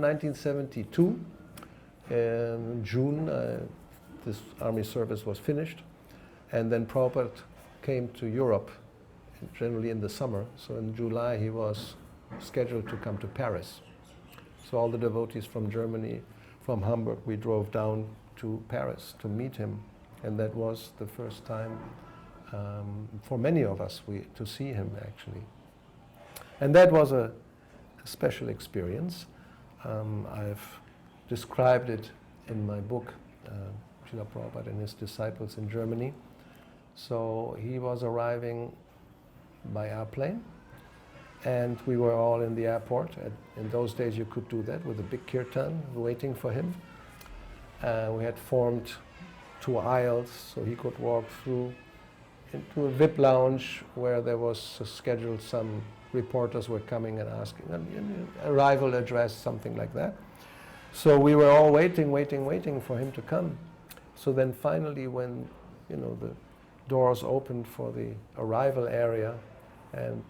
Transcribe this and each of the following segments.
1972, in June, this army service was finished, and then Prabhupada came to Europe, generally in the summer. So in July he was scheduled to come to Paris. So all the devotees from Germany, from Hamburg, we drove down to Paris to meet him, and that was the first time for many of us to see him actually. And that was a special experience. I've described it in my book, Srila Prabhupada and his disciples in Germany. So he was arriving by airplane, and we were all in the airport. In those days you could do that with a big kirtan waiting for him. We had formed 2 aisles so he could walk through into a VIP lounge where there was scheduled, some reporters were coming and asking an arrival address, something like that. So we were all waiting for him to come. So then finally when the doors opened for the arrival area, and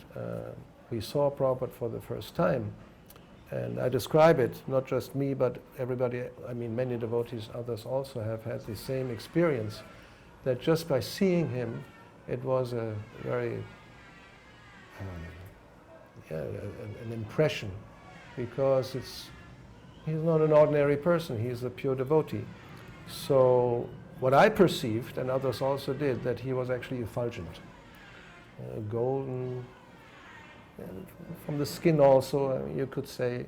we saw Prabhupada for the first time. And I describe it, not just me, but everybody, many devotees, others also have had the same experience, that just by seeing him, it was a very, an impression, because he's not an ordinary person, he's a pure devotee. So what I perceived, and others also did, that he was actually effulgent, golden, and from the skin also, you could say,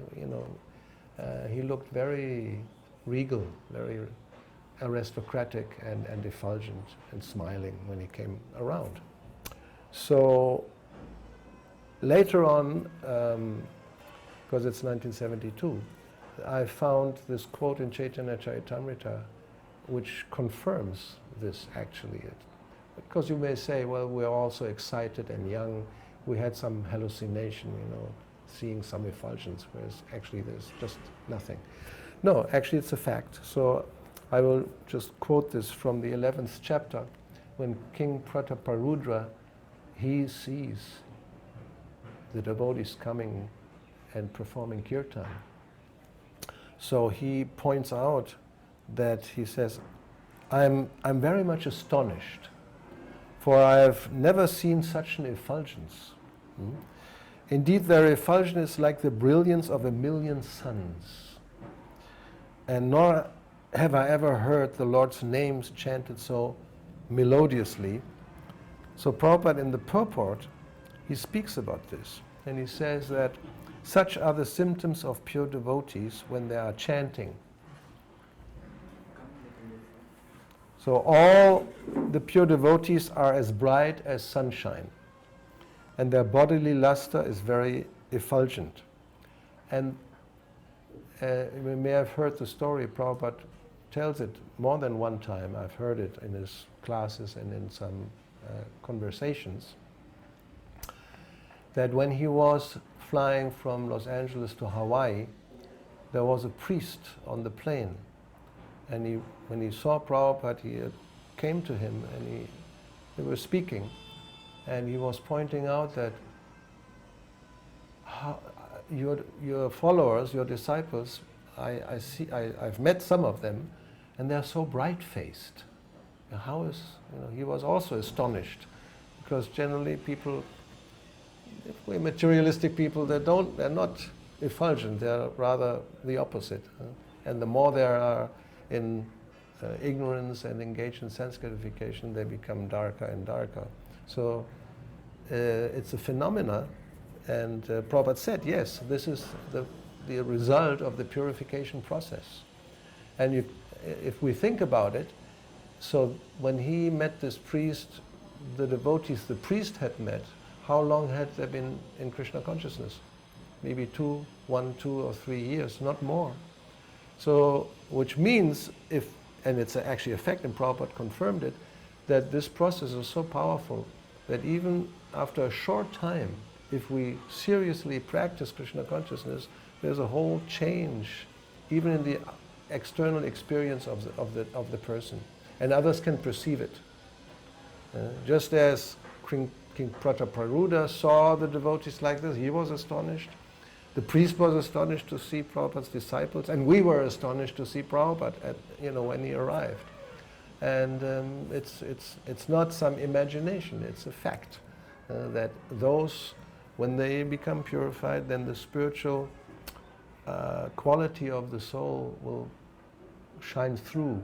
he looked very regal, very aristocratic and effulgent and smiling when he came around. So later on, because it's 1972, I found this quote in Chaitanya Charitamrita which confirms this actually. Because you may say, well, we're also excited and young, we had some hallucination, seeing some effulgence, whereas actually there's just nothing. No, actually it's a fact. So I will just quote this from the 11th chapter, when King Prataparudra, he sees the devotees coming and performing kirtan. So he points out that he says, I'm very much astonished, for I have never seen such an effulgence. Indeed, their effulgence is like the brilliance of 1,000,000 suns. And nor have I ever heard the Lord's names chanted so melodiously. So Prabhupada, in the purport, he speaks about this. And he says that such are the symptoms of pure devotees when they are chanting. So all the pure devotees are as bright as sunshine, and their bodily luster is very effulgent. And you may have heard the story, Prabhupada tells it more than one time. I've heard it in his classes and in some conversations, that when he was flying from Los Angeles to Hawaii, there was a priest on the plane. And when he saw Prabhupada, he came to him and they were speaking. And he was pointing out that your followers, your disciples, I've met some of them, and they're so bright-faced. He was also astonished, because generally people, if we're materialistic people, they're not effulgent, they're rather the opposite. And the more they are in ignorance and engaged in sense gratification, they become darker and darker. So it's a phenomena, and Prabhupada said, yes, this is the result of the purification process. And if we think about it, so when he met this priest, the devotees the priest had met, how long had they been in Krishna consciousness? Maybe 1, 2 or 3 years, not more. So, which means, and it's actually a fact, and Prabhupada confirmed it, that this process is so powerful that even after a short time, if we seriously practice Krishna consciousness, there's a whole change, even in the external experience of the person, and others can perceive it. Just as King Prataparudra saw the devotees like this, he was astonished. The priest was astonished to see Prabhupada's disciples, and we were astonished to see Prabhupada when he arrived. And it's not some imagination, it's a fact that those, when they become purified, then the spiritual quality of the soul will shine through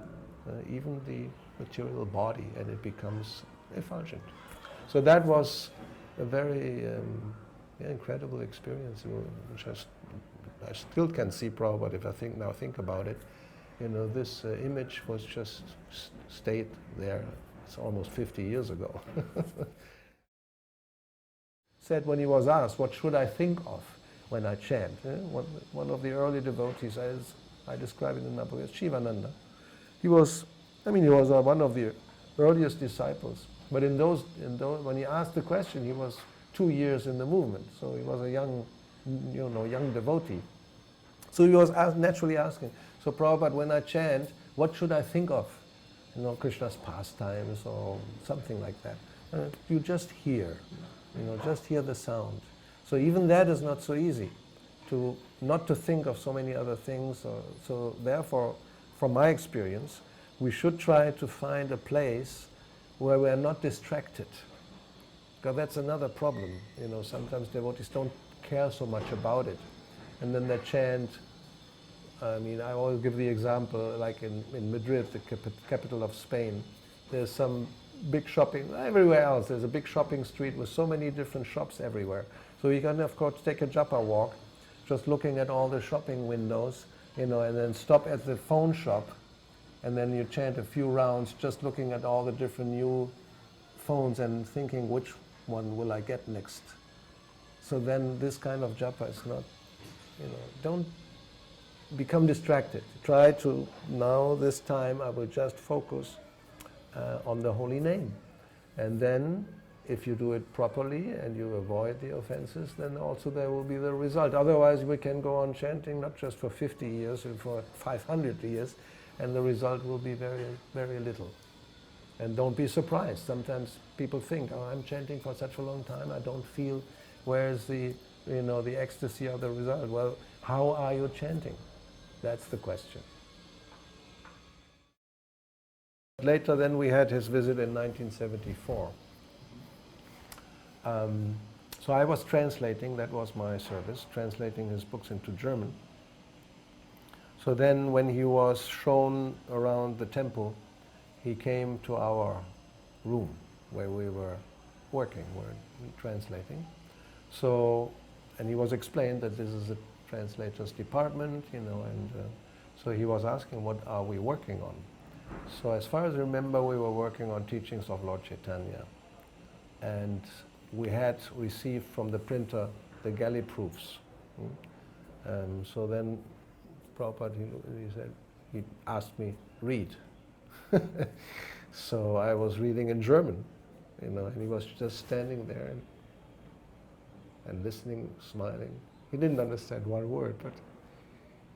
even the material body, and it becomes effulgent. So that was a very incredible experience, which I still can see Prabhupada if I think about it. This image was just stayed there. It's almost 50 years ago. Said when he was asked, what should I think of when I chant? One of the early devotees, as I describe it in my book, is Shivananda. He was one of the earliest disciples. But when he asked the question, he was 2 years in the movement, so he was a young devotee. So he was naturally asking, so Prabhupada, when I chant, what should I think of? Krishna's pastimes or something like that. You just hear, just hear the sound. So even that is not so easy, not to think of so many other things. So therefore, from my experience, we should try to find a place where we are not distracted. Because that's another problem. Sometimes devotees don't care so much about it. And then they chant. I always give the example, like in Madrid, the capital of Spain, there's some big shopping, everywhere else there's a big shopping street with so many different shops everywhere. So you can, of course, take a japa walk, just looking at all the shopping windows, and then stop at the phone shop, and then you chant a few rounds, just looking at all the different new phones and thinking, which one will I get next? So then this kind of japa is not, don't become distracted. Try to, now this time I will just focus on the holy name. And then if you do it properly and you avoid the offenses, then also there will be the result. Otherwise we can go on chanting not just for 50 years, but for 500 years, and the result will be very, very little. And don't be surprised. Sometimes people think, oh, I'm chanting for such a long time, I don't feel, where's the ecstasy of the result? Well, how are you chanting? That's the question. Later then we had his visit in 1974. So I was translating, that was my service, translating his books into German. So then when he was shown around the temple, he came to our room where we were working, translating. So, and he was explained that this is a translator's department, and so he was asking, what are we working on? So as far as I remember, we were working on teachings of Lord Chaitanya. And we had received from the printer the galley proofs. So then Prabhupada, he asked me, read. So I was reading in German, and he was just standing there and listening, smiling. He didn't understand one word, but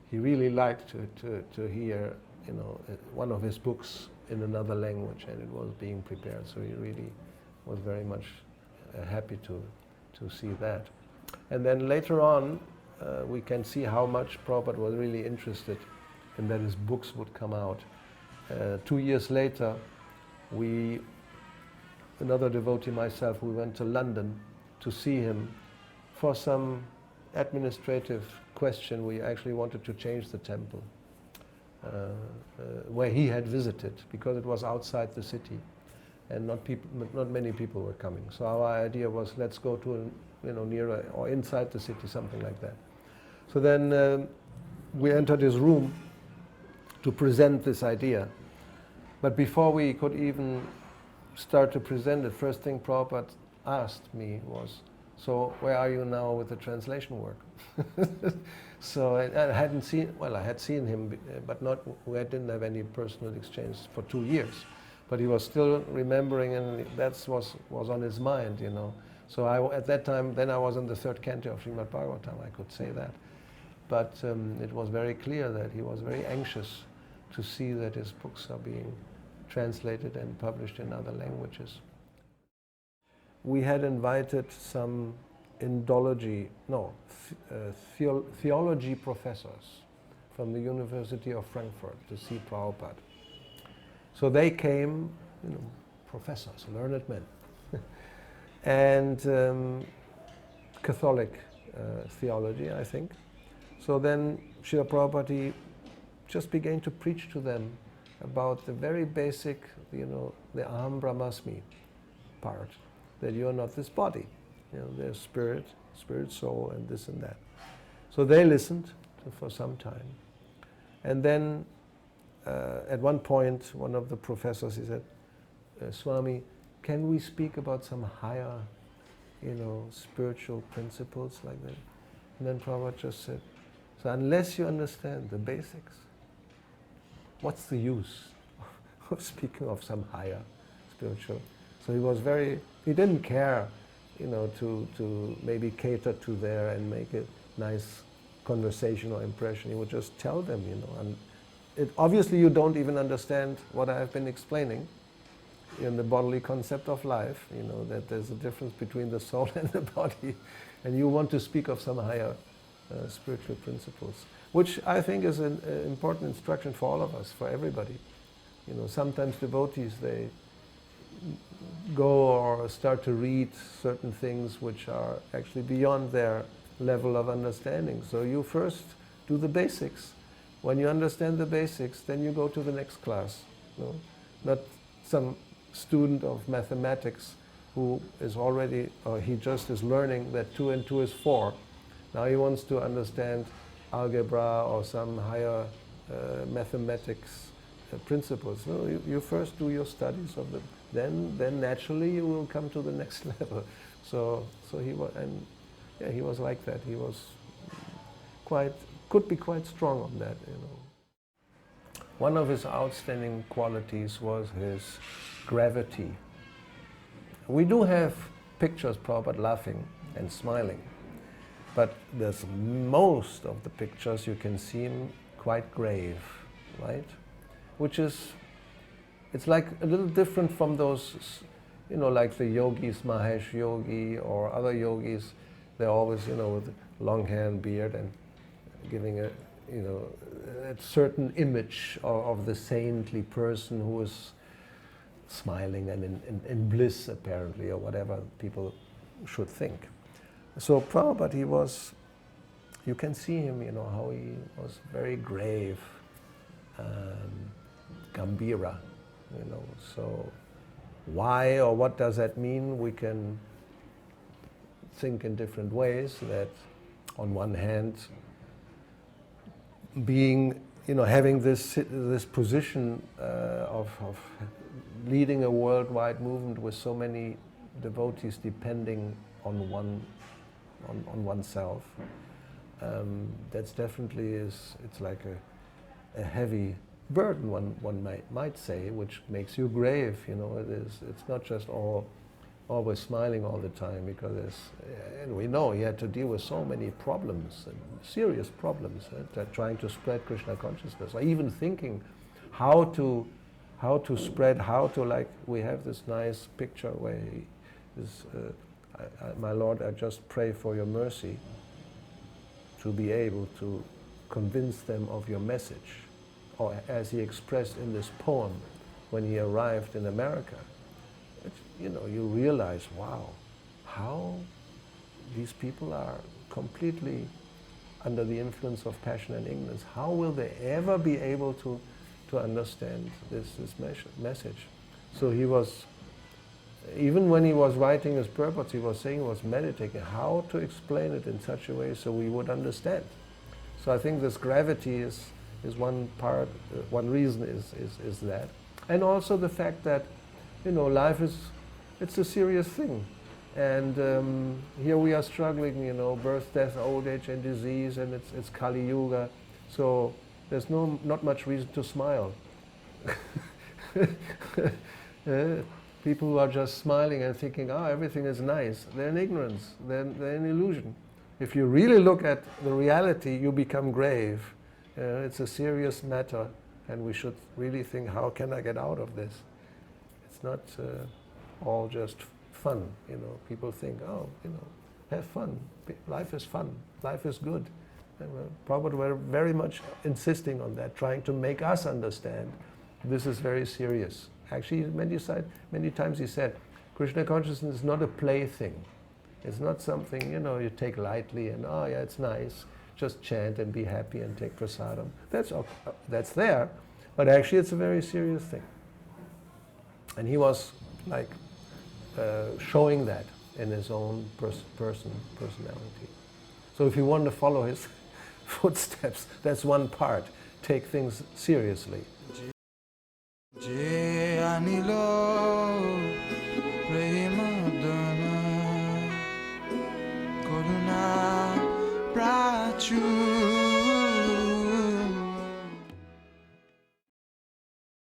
he really liked to hear, one of his books in another language, and it was being prepared. So he really was very much happy to see that. And then later on, we can see how much Prabhupada was really interested in that his books would come out. 2 years later, another devotee, myself, we went to London to see him for some administrative question. We actually wanted to change the temple where he had visited, because it was outside the city and not many people were coming. So our idea was, let's go to nearer or inside the city, something like that. So then we entered his room to present this idea. But before we could even start to present it, first thing Prabhupada asked me was, so where are you now with the translation work? So I had seen him, but we didn't have any personal exchange for 2 years. But he was still remembering, and that was on his mind, So at that time, then I was in the 3rd canto of Srimad Bhagavatam, I could say that. But it was very clear that he was very anxious to see that his books are being translated and published in other languages. We had invited some theology professors from the University of Frankfurt to see Prabhupada. So they came, professors, learned men, and Catholic theology, I think. So then Srila Prabhupada just began to preach to them about the very basic, the Aham Brahmasmi part, that you are not this body. There's spirit, soul, and this and that. So they listened for some time. And then at one point, one of the professors, he said, Swami, can we speak about some higher, spiritual principles like that? And then Prabhupada just said, so unless you understand the basics, what's the use of speaking of some higher spiritual? So he didn't care, to maybe cater to there and make a nice conversational impression. He would just tell them, and obviously you don't even understand what I've been explaining in the bodily concept of life, that there's a difference between the soul and the body, and you want to speak of some higher spiritual principles, which I think is an important instruction for all of us, for everybody. Sometimes devotees, they go or start to read certain things which are actually beyond their level of understanding. So you first do the basics. When you understand the basics, then you go to the next class. Not some student of mathematics who is already, or he just is learning that 2 and 2 is 4. Now he wants to understand algebra or some higher mathematics principles. No, you first do your studies of them. Then naturally you will come to the next level. So he was, and yeah, he was like that. He was could be quite strong on that. One of his outstanding qualities was his gravity. We do have pictures, Prabhupada laughing and smiling, but there's most of the pictures you can see him quite grave, right? It's like a little different from those, like the yogis, Mahesh Yogi or other yogis. They're always, with long hair and beard and giving a certain image of the saintly person who is smiling and in bliss, apparently, or whatever people should think. So Prabhupada, you can see him, how he was very grave, Gambhira, So why or what does that mean? We can think in different ways. That on one hand, being, having this position of leading a worldwide movement with so many devotees depending on oneself, that's definitely it's like a heavy burden, one might say, which makes you grave. It's not just always smiling all the time, because and we know he had to deal with so many problems, and serious problems, trying to spread Krishna consciousness, or even thinking how to spread, like we have this nice picture where my Lord, I just pray for your mercy to be able to convince them of your message. Or as he expressed in this poem when he arrived in America, you realize, wow, how these people are completely under the influence of passion and ignorance. How will they ever be able to understand this message? So he was, even when he was writing his purpose, he was saying, he was meditating how to explain it in such a way so we would understand. So I think this gravity is one part, one reason is that. And also the fact that, life it's a serious thing. And here we are struggling, birth, death, old age, and disease, and it's Kali Yuga. So there's not much reason to smile. People who are just smiling and thinking, everything is nice, they're in ignorance, they're in illusion. If you really look at the reality, you become grave. It's a serious matter, and we should really think, how can I get out of this? It's not all just fun, People think, have fun. Life is fun. Life is good. And Prabhupada were very much insisting on that, trying to make us understand this is very serious. Actually, many times he said, Krishna consciousness is not a plaything. It's not something, you take lightly and, oh yeah, it's nice. Just chant and be happy and take prasadam. That's there, but actually it's a very serious thing. And he was like showing that in his own personality. So if you want to follow his footsteps, that's one part. Take things seriously.